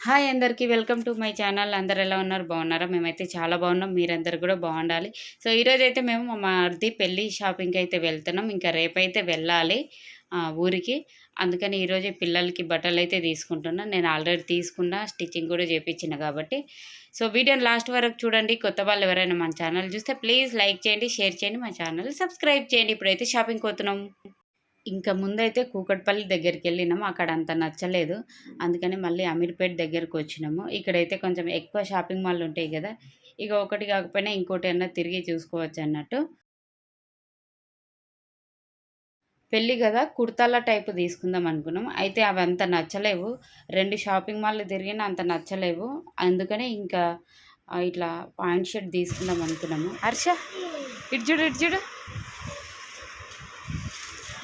Hi అందరికీ welcome to my channel. అందరూ ఎలా ఉన్నారు? బాగున్నారా? మేమైతే చాలా బాగున్నాం. మీరందరూ కూడా బాగుండాలి. సో, ఈరోజైతే మేము మా మరిది పెళ్లి షాపింగ్‌కి అయితే వెళ్తున్నాం. ఇంకా రేపైతే వెళ్ళాలి ఊరికి. అందుకని ఈరోజే పిల్లలకి బట్టలైతే తీసుకుంటున్నా. నేను ఆల్రెడీ తీసుకున్నా, స్టిచ్చింగ్ కూడా చేపించిన కాబట్టి. సో, వీడియోని లాస్ట్ వరకు చూడండి. కొత్త వాళ్ళు ఎవరైనా మన ఛానల్ చూస్తే ప్లీజ్ లైక్ చేయండి, షేర్ చేయండి, మా ఛానల్ సబ్స్క్రైబ్ చేయండి. ఇప్పుడైతే షాపింగ్‌కి పోతున్నాం. ఇంకా ముందైతే కూకట్పల్లి దగ్గరికెళ్ళినాము. అక్కడ అంత నచ్చలేదు. అందుకని మళ్ళీ అమీర్పేట్ దగ్గరకొచ్చినాము. ఇక్కడైతే కొంచెం ఎక్కువ షాపింగ్ మాల్లుంటాయి గదా! ఇక ఒకటి కాకపోయినా ఇంకోటన్నా తిరిగి చూసుకోవచ్చన్నట్టు. పెళ్లి గదా! కుర్తాల టైపు తీసుకుందాం అనుకున్నాం. అయితే అవంత నచ్చలేవు. 2 షాపింగ్ మాల్లు తిరిగినా అంత నచ్చలేవు. అందుకనే ఇంకా ఇట్లా పాయింట్ షర్ట్ తీసుకుందాం అనుకున్నాము. హర్ష ఇటు చూడు, ఇటు చూడు.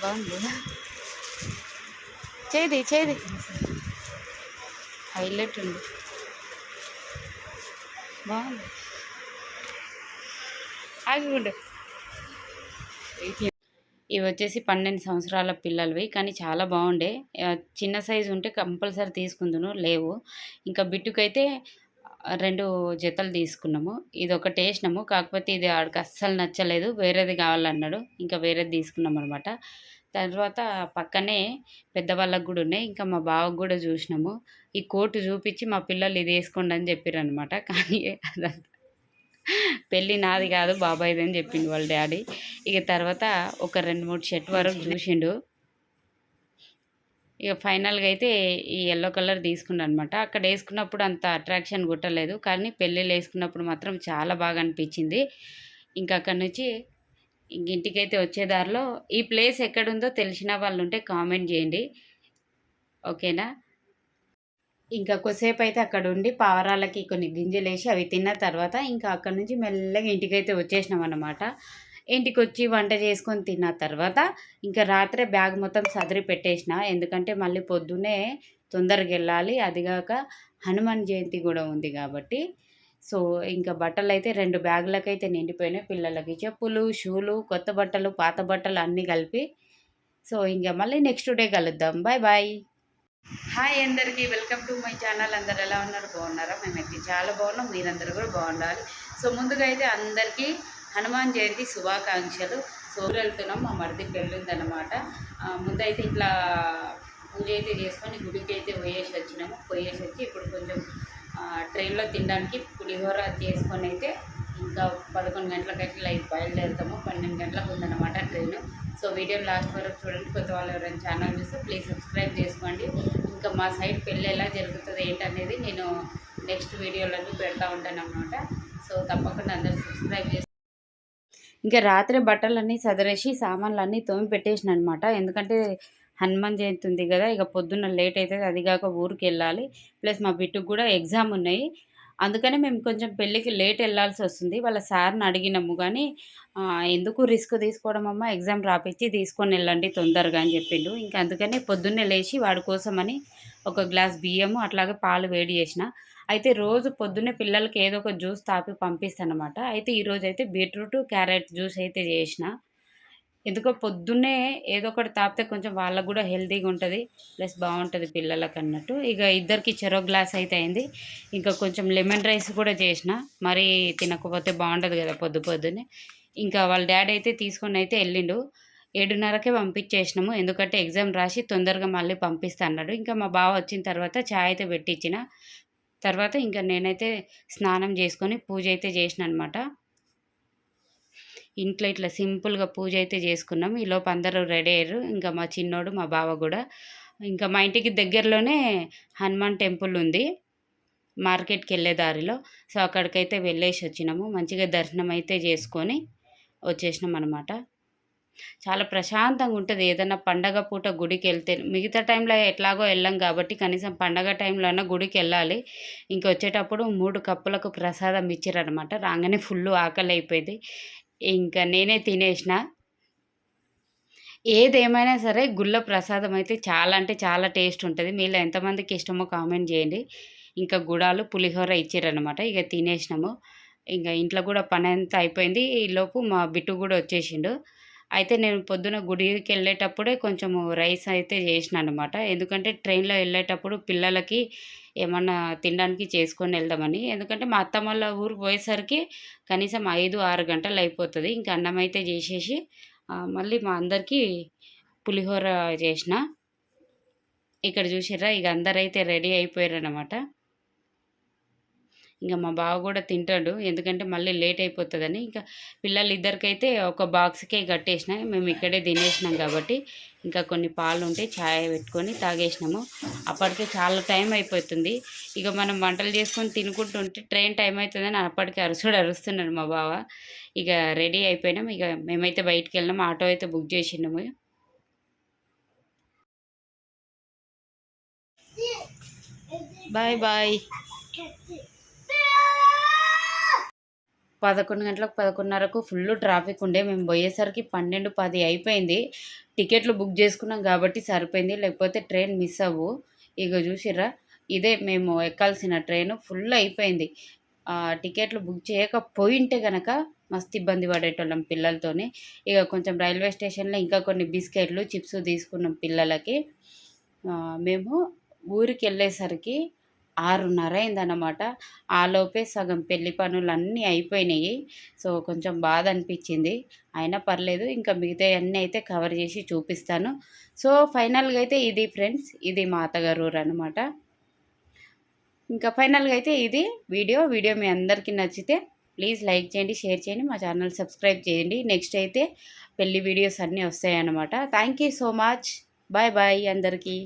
బాగుంది కదా! చేది హైలైట్ ఉంది. బాగుంది. ఆగిగుండు. ఇవి వచ్చేసి 12 సంవత్సరాల పిల్లలవి. కానీ చాలా బాగుండే. చిన్న సైజు ఉంటే కంపల్సరీ తీసుకుందును. లేవు. ఇంకా బిట్టుకైతే 2 జతలు తీసుకున్నాము. ఇదొకటి ఏసినాము. కాకపోతే ఇది ఆడికి అస్సలు నచ్చలేదు. వేరేది కావాలన్నాడు. ఇంకా వేరేది తీసుకున్నామనమాట. తర్వాత పక్కనే పెద్దవాళ్ళకి గూడా ఉన్నాయి. ఇంకా మా బావకి గూడా జూసినాము. ఈ కోట్ జూపిచ్చి మా పిల్లలు ఇది ఏసుకోండి అని జెప్పిర్రనమాట. కానీ అదంతా పెళ్లి నాది గాదు బాబాయిదని జెప్పిండు వాళ్ళ డ్యాడీ. ఇగ తర్వాత ఒక 2, 3 షర్ట్ వరకు జూషిండు. ఇగ ఫైనల్‌గా అయితే ఈ యెల్లో కలర్ తీసుకున్నాననమాట. అక్కడ ఏసుకున్నప్పుడు అంత అట్రాక్షన్ కొట్టలేదు. కానీ పెళ్ళిలో ఏసుకున్నప్పుడు మాత్రం చాలా బాగా అనిపిచ్చింది. ఇంక అక్కడి నుంచి ఇంటికైతే వచ్చే దారిలో ఈ ప్లేస్ ఎక్కడుందో తెలిసిన వాళ్ళుంటే కామెంట్ జేయండి. ఓకేనా? ఇంకా కొద్దిసేపయితే అక్కడుండి పావురాలకి కొన్ని గింజలేసి అవి తిన్న తర్వాత ఇంకా అక్కడి నుంచి మెల్లగా ఇంటికైతే వచ్చేసినామనమాట. ఇంటికొచ్చి వంట చేసుకొని తిన్న తర్వాత ఇంకా రాత్రే బ్యాగ్ మొత్తం సదిరి పెట్టేసిన. ఎందుకంటే మళ్ళీ పొద్దున్నే తొందరగెళ్ళాలి. అదిగాక హనుమాన్ జయంతి గూడా ఉంది గాబట్టి. సో, ఇంకా బట్టలైతే 2 బ్యాగులకైతే నిండిపోయినాయి. పిల్లలకి చెప్పులు, షూలు, కొత్త బట్టలు, పాత బట్టలు అన్నీ కలిపి. సో, ఇంక మళ్ళీ నెక్స్ట్ డే కలుద్దాం. Bye bye. హాయ్ అందరికీ వెల్కమ్ టు మై ఛానల్. అందరు ఎలా ఉన్నారు? బాగున్నారా? మేమైతే చాలా బాగున్నాం. మీరందరూ కూడా బాగుండాలి. సో, ముందుగా అయితే అందరికీ హనుమాన్ జయంతి శుభాకాంక్షలు. సో, వెళ్తున్నాం. మా మరిది పెళ్ళిందనమాట. ముందైతే ఇట్లా పూజ అయితే చేసుకొని గుడికి అయితే పోయేసి వచ్చి ఇప్పుడు కొంచెం ట్రైన్లో తినడానికి పులిహోర చేసుకొని అయితే ఇంకా 11 గంటలకు అట్లా బయలుదేరుతాము. 12 గంటలకు ఉందన్నమాట ట్రైన్. సో, వీడియోని లాస్ట్ వరకు చూడండి. కొత్త వాళ్ళు ఎవరైనా ఛానల్ చూస్తే ప్లీజ్ సబ్స్క్రైబ్ చేసుకోండి. ఇంకా మా సైడ్ పెళ్ళి ఎలా జరుగుతుంది ఏంటనేది నేను నెక్స్ట్ వీడియోలన్నీ పెడతా ఉంటాను అన్నమాట. సో, తప్పకుండా అందరూ సబ్స్క్రైబ్ చేసి ఇంకా రాత్రి బట్టలన్నీ సదిరేసి సామాన్లన్నీ తోమి పెట్టేసిన అనమాట. ఎందుకంటే హనుమాన్ జయంతి ఉంది కదా! ఇక పొద్దున్న లేట్ అవుతుంది. అది కాక ఊరికెళ్ళాలి. ప్లస్ మా బిడ్డకు కూడా ఎగ్జామ్ ఉన్నాయి. అందుకనే మేము కొంచెం పెళ్ళికి లేట్ వెళ్ళాల్సొస్తుంది. వాళ్ళ సార్‌ని అడిగినాము గానీ, ఎందుకు రిస్క్ తీసుకోవడం అమ్మ, ఎగ్జామ్ రాపిచ్చి తీసుకొనెళ్ళండి తొందరగా అని చెప్పిండు. ఇంక అందుకనే పొద్దున్నే లేచి వాడి కోసమని ఒక గ్లాస్ బియ్యము, అట్లాగే పాలు వేడి చేసిన. అయితే రోజు పొద్దున్నే పిల్లలకి ఏదో ఒక జ్యూస్ తాపి పంపిస్తానన్నమాట. అయితే ఈరోజైతే బీట్రూట్, క్యారెట్ జ్యూస్ అయితే చేసిన. ఎందుకో పొద్దున్నే ఏదో ఒకటి తాపితే కొంచెం వాళ్ళకి గూడా హెల్తీగా ఉంటది. ప్లస్ బావుంటది పిల్లలకన్నట్టు. ఇక ఇద్దరికి చెరో గ్లాస్ అయితే అయింది. ఇంకా కొంచెం లెమన్ రైస్ కూడా చేసిన. మరీ తినకపోతే బావుండదు గదా పొద్దున్నే. ఇంకా వాళ్ళ డ్యాడీ అయితే తీసుకొనైతే ఎళ్ళిండు. 7:30కే పంపించేసినాము. ఎందుకంటే ఎగ్జామ్ రాసి తొందరగా మళ్ళీ పంపిస్తా అన్నాడు. ఇంకా మా బావ వచ్చిన తర్వాత చాయ్ అయితే పెట్టిచ్చిన. తర్వాత ఇంకా నేనైతే స్నానం చేసుకొని పూజ అయితే చేసిననమాట. ఇంట్లో ఇట్లా సింపుల్‌గా పూజ అయితే చేసుకున్నాం. ఈలోపు అందరూ రెడీ అయ్యిర్రు. ఇంకా మా చిన్నోడు, మా బావ గూడా. ఇంకా మా ఇంటికి దగ్గరలోనే హనుమాన్ టెంపుల్ ఉంది. మార్కెట్‌కెళ్ళే దారిలో. సో, అక్కడికైతే వెళ్ళేసొచ్చినాము. మంచిగా దర్శనం అయితే చేసుకొని వచ్చేసినామనమాట. చాలా ప్రశాంతంగా ఉంటది. ఏదన్నా పండగ పూట గుడికెళ్తే. మిగతా టైంలో ఎట్లాగో ఎళ్ళం గాబట్టి కనీసం పండగ టైంలో అన్నా గుడికెళ్ళాలి. ఇంకొచ్చేటప్పుడు 3 కప్పులకు ప్రసాదం ఇచ్చిర్రనమాట. రాంగానే ఫుల్లు ఆకలైపోయింది. ఇంకా నేనే తినేసిన. ఏదేమైనా సరే గుళ్ళ ప్రసాదం అయితే చాలా అంటే చాలా టేస్ట్ ఉంటది. మీలో ఎంతమందికి ఇష్టమో కామెంట్ జేయండి. ఇంకా గుడాలు, పులిహోర ఇచ్చిర్రనమాట. ఇగ తినేసినాము. ఇంక ఇంట్లో గూడా పనంతా అయిపోయింది. ఈలోపు మా బిట్టు గూడా వచ్చేసిండు. అయితే నేను పొద్దున గుడికి వెళ్ళేటప్పుడే కొంచెము రైస్ అయితే చేసిన అనమాట. ఎందుకంటే ట్రైన్‌లో వెళ్ళేటప్పుడు పిల్లలకి ఏమన్నా తినడానికి చేసుకొని వెళ్దామని. ఎందుకంటే మా అత్తమ్మోళ్ళ ఊరికి పోయేసరికి కనీసం 5, 6 గంటలు అయిపోతది. ఇంక అన్నం అయితే చేసేసి మళ్ళీ మా అందరికీ పులిహోర చేసిన. ఇక్కడ చూసిర్రా ఇక అందరైతే రెడీ అయిపోయారనమాట. ఇంక మా బావ గూడా తింటాడు. ఎందుకంటే మళ్ళీ లేట్ అయిపోతదని. ఇంకా పిల్లలిద్దరికైతే ఒక బాక్స్‌కే కట్టేసినా. మేము ఇక్కడే తినేసినాం కాబట్టి, ఇంకా కొన్ని పాలుంటే చాయ్ పెట్టుకొని తాగేసినాము. అప్పటికే చాలా టైం అయిపోతుంది. ఇక మనం వంటలు చేసుకొని తినుకుంటుంటే ట్రైన్ టైం అయితదని అప్పటికే అరుస్తున్నాడు మా బావ. ఇక రెడీ అయిపోయినాం. ఇక మేమైతే బయటికెళ్ళినాం. ఆటో అయితే బుక్ చేసినాము. Bye bye. 11 గంటలకు, 11:30కు ఫుల్లు ట్రాఫిక్ ఉండే. మేము పోయేసరికి 12, 10 అయిపోయింది. టికెట్లు బుక్ చేసుకున్నాం కాబట్టి సరిపోయింది. లేకపోతే ట్రైన్ మిస్ అవ్వు. ఇగో చూసిర్రా ఇదే మేము ఎక్కాల్సిన ట్రైను ఫుల్ అయిపోయింది. టికెట్లు బుక్ చేయకపోయుంటే గనక మస్తు ఇబ్బంది పడేటోళ్ళం పిల్లలతోని. ఇక కొంచెం రైల్వే స్టేషన్‌లో ఇంకా కొన్ని బిస్కెట్‌లు, చిప్స్ తీసుకున్నాం పిల్లలకి. మేము ఊరికెళ్ళేసరికి 6:30 అయిందనమాట. ఆలోపే సగం పెళ్లి పనులన్నీ అయిపోయినాయి. సో, కొంచెం బాధ అనిపిచ్చింది. అయినా పర్లేదు. ఇంకా మిగతాయన్నీ అయితే కవర్ చేసి చూపిస్తాను. సో, ఫైనల్‌గా అయితే ఇది ఫ్రెండ్స్. ఇది మా అత్తగారి ఊరనమాట. ఇంకా ఫైనల్‌గా అయితే ఇది వీడియో. వీడియో మీ అందరికీ నచ్చితే ప్లీజ్ లైక్ చేయండి, షేర్ చేయండి. మా ఛానల్ సబ్స్క్రైబ్ చేయండి. నెక్స్ట్ అయితే పెళ్లి వీడియోస్ అన్నీ వస్తాయన్నమాట. Thank you so much. Bye bye అందరికీ.